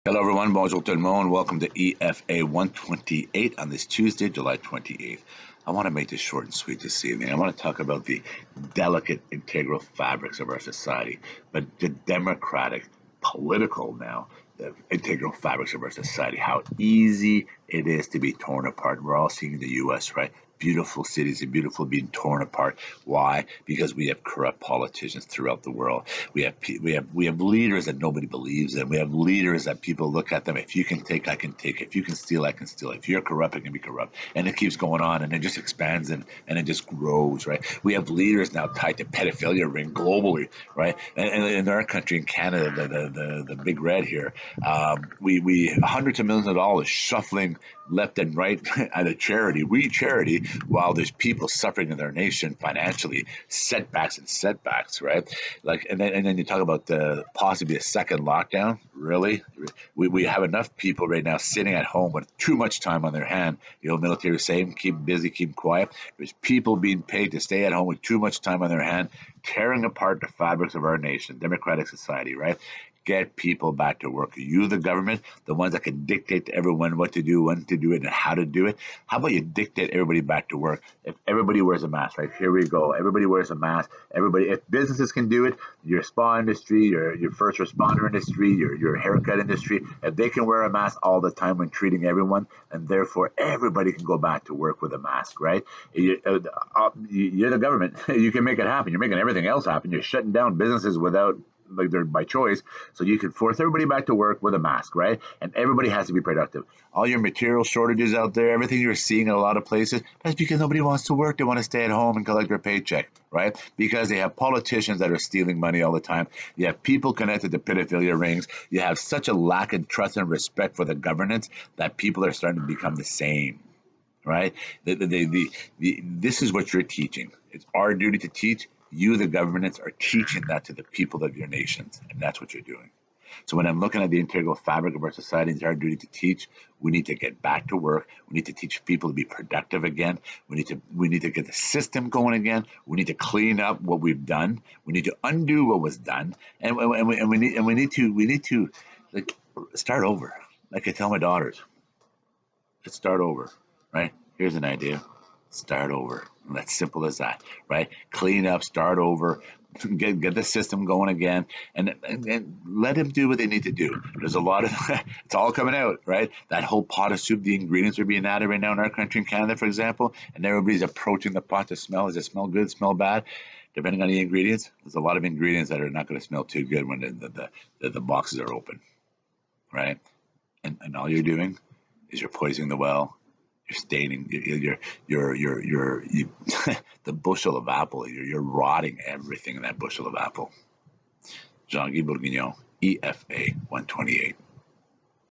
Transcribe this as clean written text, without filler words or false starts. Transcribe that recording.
Hello everyone, bonjour tout le monde. Welcome to EFA128 on this Tuesday, July 28th. I want to make this short and sweet this evening. I want to talk about the delicate integral fabrics of our society, but the democratic, political now, the integral fabrics of our society, how easy it is to be torn apart. We're all seeing the U.S., right? Beautiful cities and beautiful being torn apart. Why? Because we have corrupt politicians throughout the world. We have leaders that nobody believes in. We have leaders that people look at them. If you can take, I can take. If you can steal, I can steal. If you're corrupt, I can be corrupt. And it keeps going on, and it just expands and it just grows, right? We have leaders now tied to pedophilia ring globally, right? And in our country, in Canada, the big red here, we hundreds of millions of dollars shuffling left and right at a charity, while there's people suffering in their nation financially, setbacks and setbacks, right? Like, and then you talk about possibly a second lockdown. Really, we have enough people right now sitting at home with too much time on their hand. Military saying, keep busy, keep quiet. There's people being paid to stay at home with too much time on their hand, tearing apart the fabrics of our nation, democratic society, right? Get people back to work. You, the government, the ones that can dictate to everyone what to do, when to do it, and how to do it. How about you dictate everybody back to work? If everybody wears a mask, right? Here we go. Everybody wears a mask. Everybody, if businesses can do it, your spa industry, your first responder industry, your haircut industry, if they can wear a mask all the time when treating everyone, and therefore everybody can go back to work with a mask, right? You're the government. You can make it happen. You're making everything else happen. You're shutting down businesses without, like, they're by choice, so you can force everybody back to work with a mask, right? And everybody has to be productive. All your material shortages out there, everything you're seeing in a lot of places, that's because nobody wants to work. They want to stay at home and collect their paycheck, right? Because they have politicians that are stealing money all the time. You have people connected to pedophilia rings. You have such a lack of trust and respect for the governance that people are starting to become the same, right? This is what you're teaching. It's our duty to teach. You, the governments, are teaching that to the people of your nations, and that's what you're doing. So when I'm looking at the integral fabric of our society, it's our duty to teach. We need to get back to work. We need to teach people to be productive again. We need to get the system going again. We need to clean up what we've done. We need to undo what was done, and we need to like start over. Like I tell my daughters, let's start over, right? Here's an idea. Start over. And that's simple as that, right? Clean up, start over, get the system going again, and let them do what they need to do. There's a lot of it's all coming out, right? That whole pot of soup, the ingredients are being added right now in our country, in Canada, for example, and everybody's approaching the pot to smell. Does it smell good, smell bad? Depending on the ingredients, there's a lot of ingredients that are not going to smell too good when the boxes are open, right? And all you're doing is you're poisoning the well. You're staining the bushel of apple. You're rotting everything in that bushel of apple. Jean-Guy Bourguignon, EFA 128.